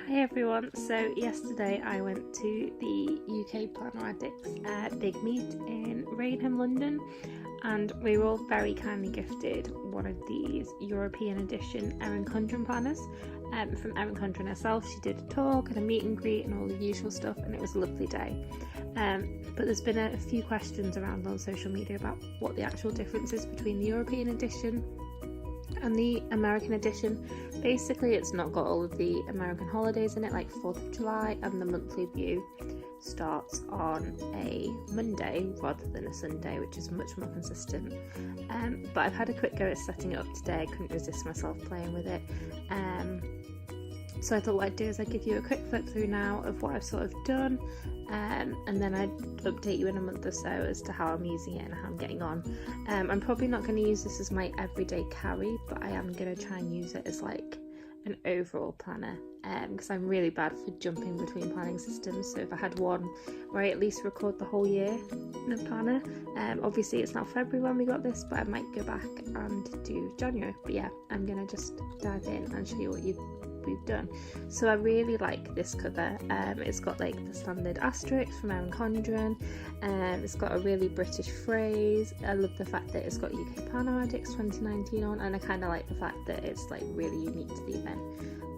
Hi everyone, so yesterday I went to the UKPA Big Meet in Rainham, London, and we were all very kindly gifted one of these European edition Erin Condren planners from Erin Condren herself. She did a talk and a meet and greet and all the usual stuff, and it was a lovely day. But there's been a few questions around on social media about what the actual difference is between the European edition and the American edition. Basically, it's not got all of the American holidays in it, like 4th of July, and the monthly view starts on a Monday rather than a Sunday, which is much more consistent. But I've had a quick go at setting it up today. I couldn't resist myself playing with it. So I thought what I'd do is I'd give you a quick flip through now of what I've sort of done, and then I'd update you in a month or so as to how I'm using it and how I'm getting on. I'm probably not going to use this as my everyday carry, but I am going to try and use it as like an overall planner, because I'm really bad for jumping between planning systems. So if I had one where I at least record the whole year in a planner, obviously it's not February when we got this, but I might go back and do January. But yeah, I'm going to just dive in and show you what we've done. So I really like this cover. It's got like the standard asterisk from Erin Condren, it's got a really British phrase. I love the fact that it's got UK Panoramics 2019 on, and I kind of like the fact that it's like really unique to the event,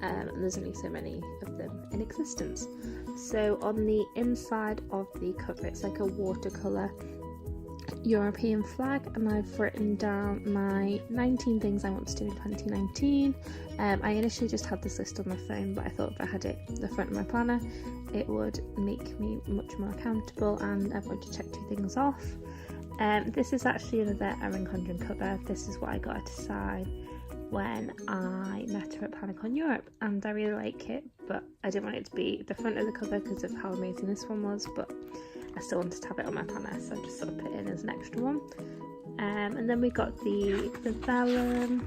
and there's only so many of them in existence. So on the inside of the cover, it's like a watercolour European flag, and I've written down my 19 things I want to do in 2019. I initially just had this list on my phone, but I thought if I had it at the front of my planner it would make me much more accountable, and I've got to check 2 things off. This is actually another Erin Condren cover. This is what I got her to sign when I met her at PlannerCon Europe, and I really like it, but I didn't want it to be the front of the cover because of how amazing this one was, but I still wanted to have it on my planner, so I just sort of put it in as an extra one. And then we got the vellum,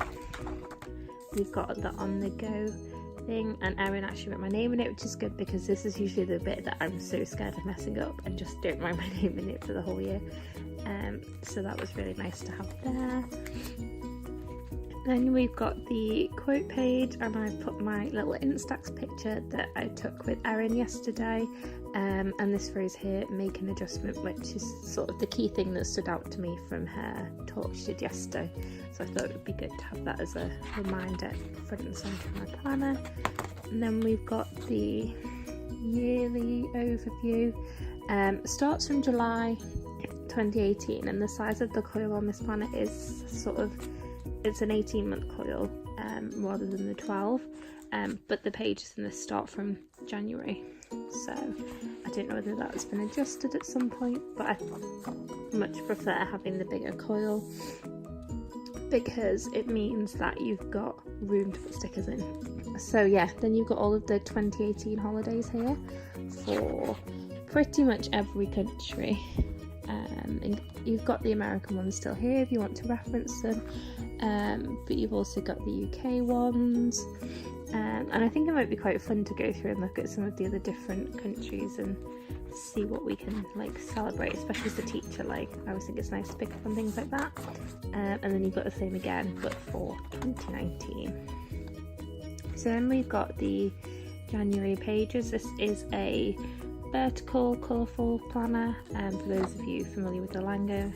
we've got the on the go thing, and Erin actually wrote my name in it, which is good because this is usually the bit that I'm so scared of messing up and just don't write my name in it for the whole year. So that was really nice to have there. Then we've got the quote page, and I've put my little Instax picture that I took with Erin yesterday, and this phrase here, make an adjustment, which is sort of the key thing that stood out to me from her talk she did yesterday. So I thought it would be good to have that as a reminder front and centre of my planner. And then we've got the yearly overview. Starts from July 2018, and the size of the coil on this planner is it's an 18-month coil rather than the 12, but the pages in this start from January, so I don't know whether that's been adjusted at some point, but I much prefer having the bigger coil because it means that you've got room to put stickers in. So yeah, then you've got all of the 2018 holidays here for pretty much every country. And you've got the American ones still here if you want to reference them, but you've also got the UK ones, and I think it might be quite fun to go through and look at some of the other different countries and see what we can like celebrate, especially as a teacher. Like, I always think it's nice to pick up on things like that. And then you've got the same again but for 2019. So then we've got the January pages. This is a vertical colourful planner, for those of you familiar with the lingo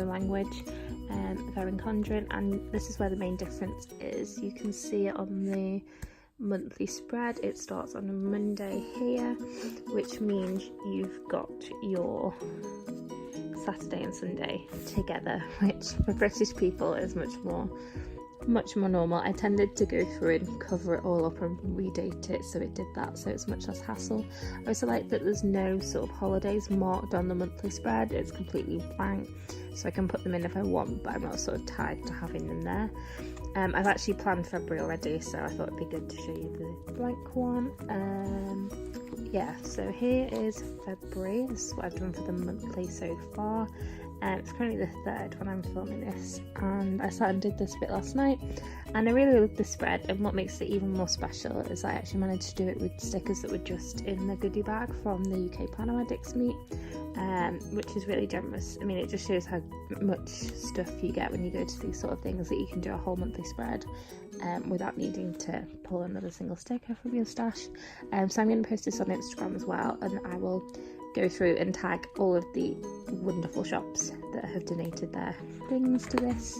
language of Erin Condren, and this is where the main difference is. You can see it on the monthly spread. It starts on a Monday here, which means you've got your Saturday and Sunday together, which for British people is much more normal. I tended to go through and cover it all up and redate it, so it did that, so it's much less hassle. I also like that there's no sort of holidays marked on the monthly spread. It's completely blank, so I can put them in if I want, but I'm not sort of tied to having them there. I've actually planned February already, so I thought it'd be good to show you the blank one. Yeah, so here is February. This is what I've done for the monthly so far. It's currently the 3rd when I'm filming this, and I sat and did this bit last night, and I really love the spread, and what makes it even more special is I actually managed to do it with stickers that were just in the goodie bag from the UKPA Big Meet, which is really generous. I mean, it just shows how much stuff you get when you go to these sort of things, that you can do a whole monthly spread without needing to pull another single sticker from your stash. So I'm going to post this on Instagram as well, and I will go through and tag all of the wonderful shops that have donated their things to this,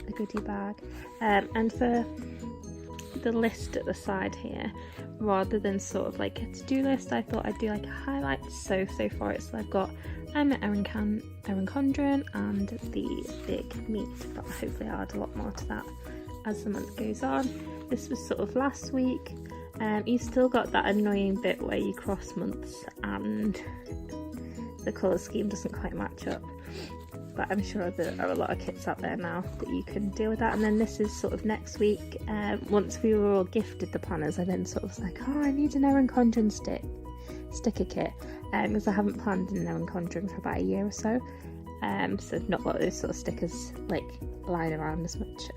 the goodie bag. And for the list at the side here, rather than sort of like a to-do list, I thought I'd do like a highlights. So far I've got Erin Condren and the Big Meet, but hopefully I'll add a lot more to that as the month goes on. This was sort of last week. You still got that annoying bit where you cross months and the colour scheme doesn't quite match up, but I'm sure there are a lot of kits out there now that you can deal with that. And then this is sort of next week. Once we were all gifted the planners, I then sort of was like, oh, I need an Erin Condren sticker kit, because I haven't planned an Erin Condren for about a year or so. So not got those sort of stickers like lying around as much.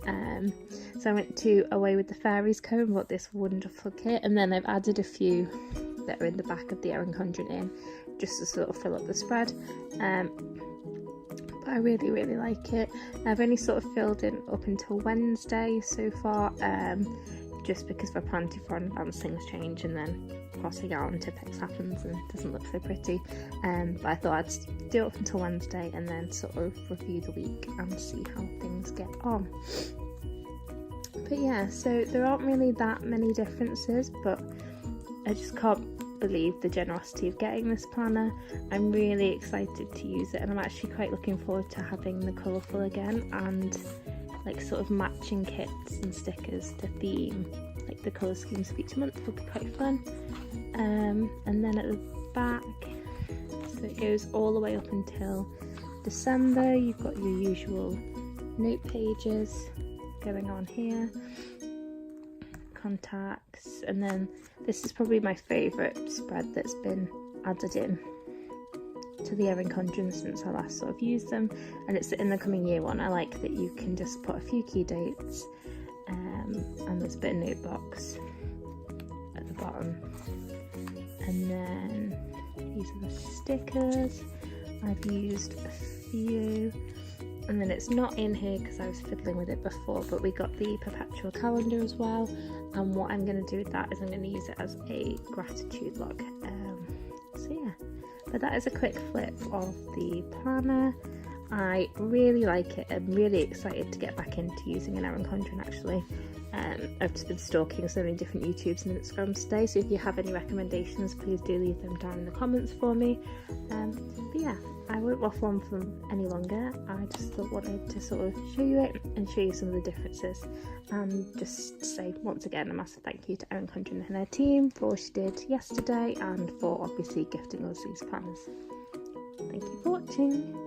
So I went to Away with the Fairies Co and bought this wonderful kit, and then I've added a few that are in the back of the Erin Condren in, just to sort of fill up the spread. But I really like it. I've only sort of filled in up until Wednesday so far, just because we're planning for in advance things change, and then crossing out until Pix happens and it doesn't look so pretty. But I thought I'd do it up until Wednesday and then sort of review the week and see how things get on. But yeah, so there aren't really that many differences, but I just can't believe the generosity of getting this planner. I'm really excited to use it, and I'm actually quite looking forward to having the colourful again, and like sort of matching kits and stickers to theme like the colour schemes of each month will be quite fun. And then at the back, so it goes all the way up until December. You've got your usual note pages going on here, contacts, and then this is probably my favourite spread that's been added in to the Erin Condren since I last sort of used them, and it's in the coming year one. I like that you can just put a few key dates, and there's a bit of note box at the bottom, and then these are the stickers. I've used a few, and then it's not in here because I was fiddling with it before, but we got the perpetual calendar as well, and what I'm going to do with that is I'm going to use it as a gratitude log. So yeah, but that is a quick flip of the planner. I really like it. I'm really excited to get back into using an Erin Condren actually. I've just been stalking so many different YouTubes and Instagrams today, so if you have any recommendations, please do leave them down in the comments for me. But yeah, I won't waffle on for any longer. I just wanted to sort of show you it and show you some of the differences, and just say once again a massive thank you to Erin Condren and her team for what she did yesterday, and for obviously gifting us these planners. Thank you for watching.